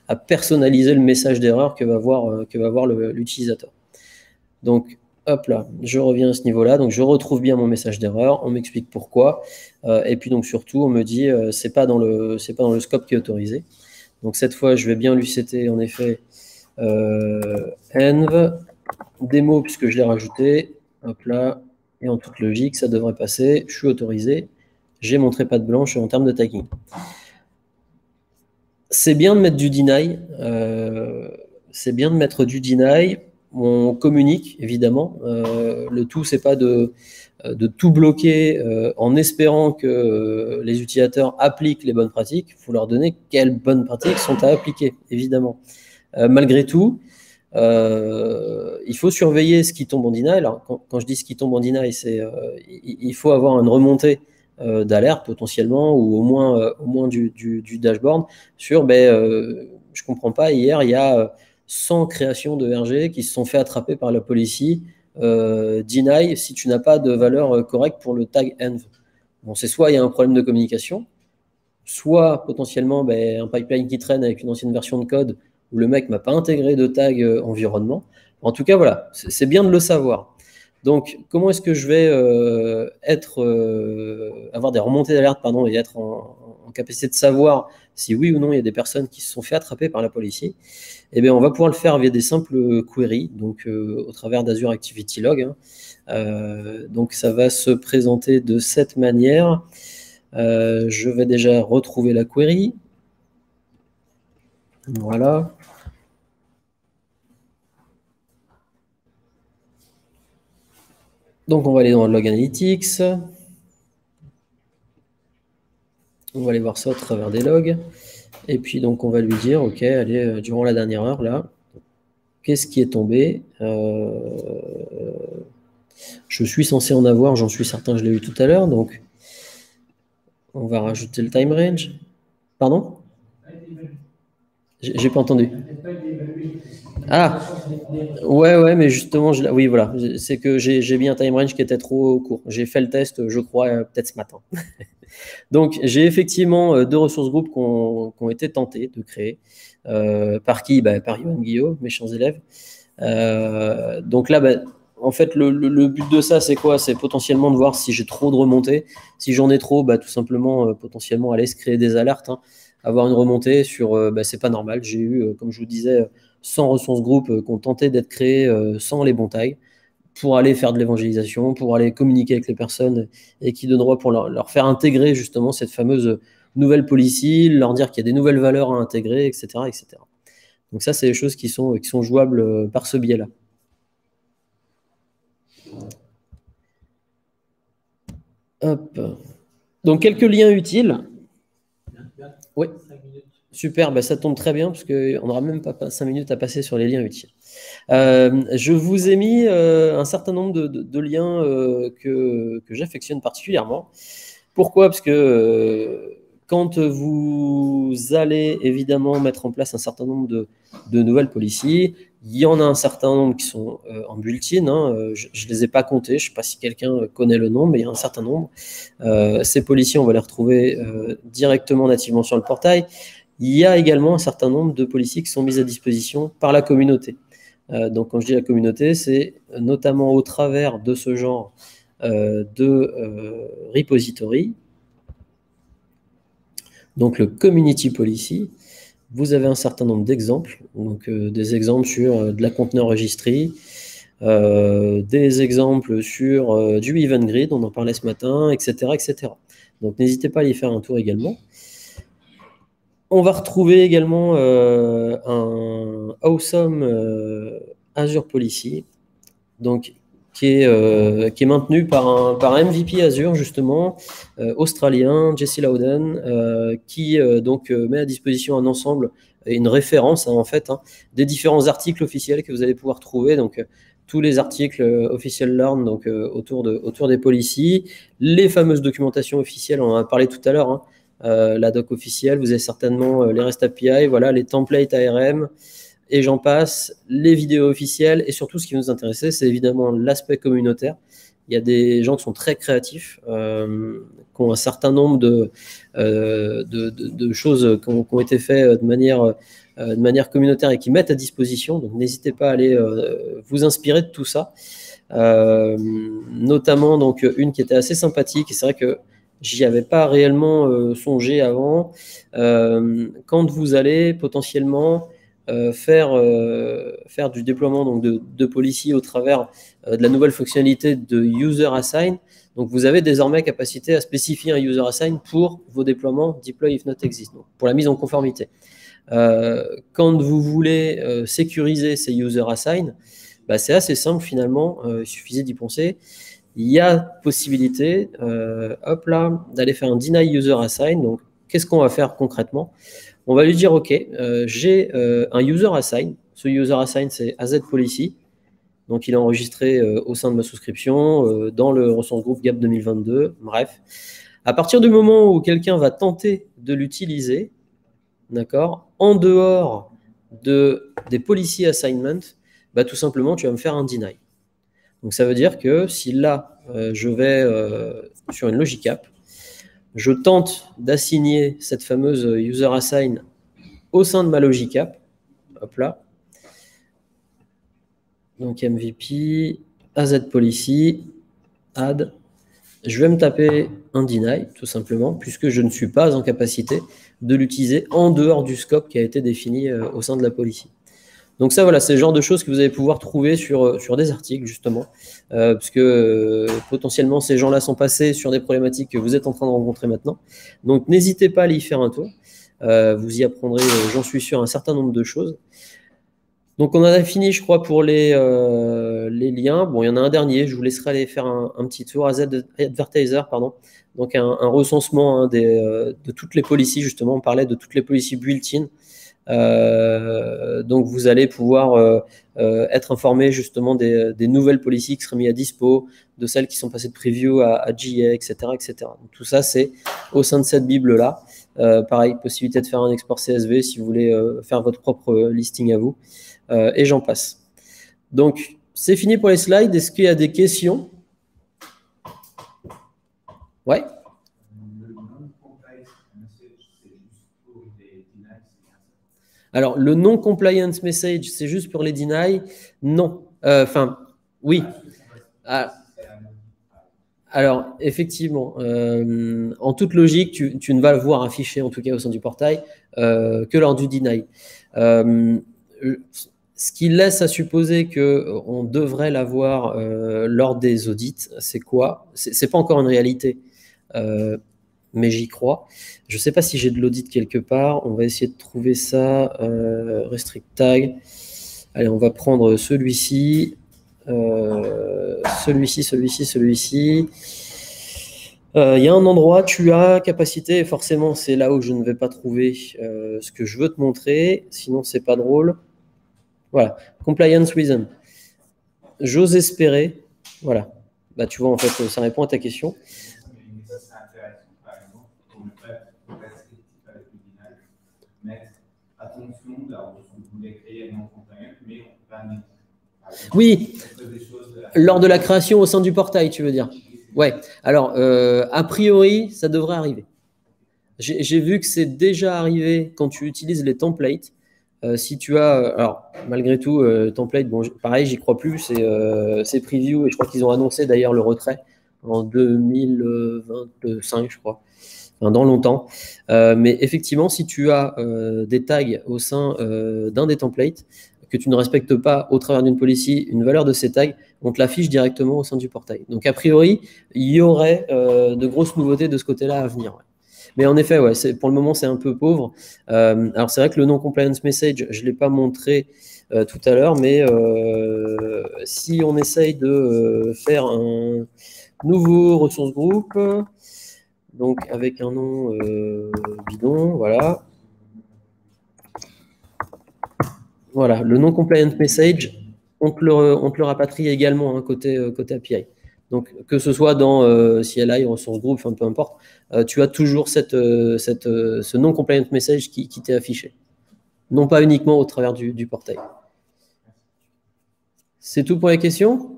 à personnaliser le message d'erreur que va voir l'utilisateur. Donc hop là, je reviens à ce niveau-là, donc je retrouve bien mon message d'erreur, on m'explique pourquoi, et puis donc surtout on me dit c'est pas dans le scope qui est autorisé. Donc cette fois je vais bien lui setter en effet env démo puisque je l'ai rajouté, hop là, et en toute logique ça devrait passer, je suis autorisé, j'ai mon trépas de blanche en termes de tagging. C'est bien de mettre du deny, on communique, évidemment. Le tout, c'est pas de tout bloquer en espérant que les utilisateurs appliquent les bonnes pratiques. Il faut leur donner quelles bonnes pratiques sont à appliquer, évidemment. Malgré tout, il faut surveiller ce qui tombe en deny. Alors, quand je dis ce qui tombe en deny, c'est il faut avoir une remontée d'alerte potentiellement, ou au moins du dashboard sur je comprends pas, hier, il y a 100 créations de RG qui se sont fait attraper par la policy, deny si tu n'as pas de valeur correcte pour le tag env. Bon, c'est soit il y a un problème de communication, soit potentiellement un pipeline qui traîne avec une ancienne version de code ou le mec m'a pas intégré de tag environnement. En tout cas, voilà, c'est bien de le savoir. Donc, comment est-ce que je vais avoir des remontées d'alerte, pardon, et être en capacité de savoir si oui ou non il y a des personnes qui se sont fait attraper par la police? Eh bien, on va pouvoir le faire via des simples queries, donc au travers d'Azure Activity Log. Donc, ça va se présenter de cette manière. Je vais déjà retrouver la query. Voilà. Donc, on va aller dans le Log Analytics. On va aller voir ça au travers des logs. Et puis, donc, on va lui dire, OK, allez, durant la dernière heure, là, qu'est-ce qui est tombé? Je suis censé en avoir, j'en suis certain, je l'ai eu tout à l'heure. Donc, on va rajouter le time range. Pardon? J'ai pas entendu. Ah, ouais, mais justement, oui, voilà, c'est que j'ai mis un time range qui était trop court. J'ai fait le test, je crois, peut-être ce matin. Donc, j'ai effectivement 2 ressources groupes qui ont été tentés de créer. Par qui? Par Yoann Guillot, mes chers élèves. Donc là, en fait, le but de ça, c'est quoi? C'est potentiellement de voir si j'ai trop de remontées. Si j'en ai trop, tout simplement, potentiellement, aller se créer des alertes. Avoir une remontée sur c'est pas normal. J'ai eu, comme je vous disais, 100 ressources groupes qui ont tenté d'être créées sans les bons tags pour aller faire de l'évangélisation, pour aller communiquer avec les personnes et qui de droit pour leur faire intégrer justement cette fameuse nouvelle policy, leur dire qu'il y a des nouvelles valeurs à intégrer, etc. etc. Donc ça, c'est des choses qui sont jouables par ce biais-là. Hop. Donc quelques liens utiles. Oui. Super, ça tombe très bien parce qu'on n'aura même pas 5 minutes à passer sur les liens utiles. Je vous ai mis un certain nombre de liens que j'affectionne particulièrement. Pourquoi? Parce que quand vous allez évidemment mettre en place un certain nombre de nouvelles policies, il y en a un certain nombre qui sont en bulletin. Je ne les ai pas comptés, je ne sais pas si quelqu'un connaît le nombre, mais il y a un certain nombre. Ces policies, on va les retrouver directement nativement sur le portail. Il y a également un certain nombre de policies qui sont mises à disposition par la communauté. Donc, quand je dis la communauté, c'est notamment au travers de ce genre de repository. Donc, le Community Policy, vous avez un certain nombre d'exemples. Donc, des exemples sur de la conteneur registry, des exemples sur du Event Grid, on en parlait ce matin, etc. etc. Donc, n'hésitez pas à y faire un tour également. On va retrouver également un awesome Azure Policy, donc qui est maintenu par un MVP Azure justement australien, Jesse Loudon, qui donc met à disposition un ensemble et une référence en fait des différents articles officiels que vous allez pouvoir trouver. Donc tous les articles official learn donc autour des policies, les fameuses documentations officielles, on en a parlé tout à l'heure. La doc officielle, vous avez certainement les REST API, voilà, les templates ARM, et j'en passe, les vidéos officielles, et surtout ce qui nous intéressait, c'est évidemment l'aspect communautaire. Il y a des gens qui sont très créatifs, qui ont un certain nombre de choses qui ont été faites de manière communautaire et qui mettent à disposition, donc n'hésitez pas à aller vous inspirer de tout ça. Notamment donc une qui était assez sympathique, et c'est vrai que j'y avais pas réellement songé avant. Quand vous allez potentiellement faire du déploiement donc de policy au travers de la nouvelle fonctionnalité de User Assign, donc vous avez désormais capacité à spécifier un User Assign pour vos déploiements Deploy if not exist, donc pour la mise en conformité. Quand vous voulez sécuriser ces User Assign, c'est assez simple finalement, il suffisait d'y penser. Il y a possibilité, d'aller faire un deny user assign. Donc, qu'est-ce qu'on va faire concrètement? On va lui dire, OK, j'ai un user assign. Ce user assign, c'est AZ Policy. Donc, il est enregistré au sein de ma souscription, dans le ressource groupe GAP 2022. Bref. À partir du moment où quelqu'un va tenter de l'utiliser, d'accord, en dehors des policy assignments, tout simplement, tu vas me faire un deny. Donc, ça veut dire que si là, je vais sur une logic app, je tente d'assigner cette fameuse user assign au sein de ma logic app, hop là. Donc MVP, AZ Policy, add. Je vais me taper un deny, tout simplement, puisque je ne suis pas en capacité de l'utiliser en dehors du scope qui a été défini au sein de la policy. Donc ça, voilà, c'est le genre de choses que vous allez pouvoir trouver sur des articles, justement, parce que potentiellement, ces gens-là sont passés sur des problématiques que vous êtes en train de rencontrer maintenant. Donc, n'hésitez pas à aller y faire un tour. Vous y apprendrez, j'en suis sûr, un certain nombre de choses. Donc, on en a fini, je crois, pour les liens. Bon, il y en a un dernier, je vous laisserai aller faire un petit tour. AZ Advertiser, pardon. Donc, un recensement de toutes les policies, justement. On parlait de toutes les policies built-in. Donc, vous allez pouvoir être informé, justement, des nouvelles policies qui seraient mises à dispo, de celles qui sont passées de preview à GA, etc., etc. Donc, tout ça, c'est au sein de cette Bible-là. Pareil, possibilité de faire un export CSV si vous voulez faire votre propre listing à vous. Et j'en passe. Donc, c'est fini pour les slides. Est-ce qu'il y a des questions? Ouais. Alors, le non-compliance message, c'est juste pour les deny? Non. Enfin, oui. Alors, effectivement, en toute logique, tu ne vas le voir affiché, en tout cas au sein du portail, que lors du deny. Ce qui laisse à supposer qu'on devrait l'avoir lors des audits, c'est quoi? C'est pas encore une réalité, mais j'y crois. Je ne sais pas si j'ai de l'audit quelque part. On va essayer de trouver ça. Restrict tag. Allez, on va prendre celui-ci. Celui-ci. Il y a un endroit, tu as capacité, et forcément, c'est là où je ne vais pas trouver ce que je veux te montrer. Sinon, c'est pas drôle. Voilà, compliance reason. J'ose espérer. Voilà. Bah, tu vois, en fait, ça répond à ta question. Oui, lors de la création au sein du portail, tu veux dire. Ouais, alors, a priori, ça devrait arriver. J'ai vu que c'est déjà arrivé quand tu utilises les templates. Si tu as, alors malgré tout, template, bon, pareil, j'y crois plus, c'est preview et je crois qu'ils ont annoncé d'ailleurs le retrait en 2025, je crois, enfin, dans longtemps. Mais effectivement, si tu as des tags au sein d'un des templates que tu ne respectes pas au travers d'une policy, une valeur de ces tags, on te l'affiche directement au sein du portail. Donc a priori, il y aurait de grosses nouveautés de ce côté-là à venir. Ouais. Mais en effet, ouais, pour le moment, c'est un peu pauvre. Alors, c'est vrai que le non-compliance message, je ne l'ai pas montré tout à l'heure, mais si on essaye de faire un nouveau ressource group, donc avec un nom bidon, voilà. Voilà, le non-compliance message, on te le rapatrie également hein, côté API. Donc, que ce soit dans CLI, ressource group, enfin peu importe, tu as toujours ce non-compliant message qui t'est affiché. Non pas uniquement au travers du portail. C'est tout pour les questions?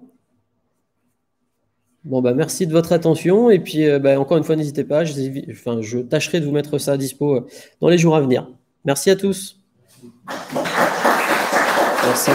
Bon, bah, merci de votre attention. Et puis, encore une fois, n'hésitez pas. Je tâcherai de vous mettre ça à dispo dans les jours à venir. Merci à tous. Merci.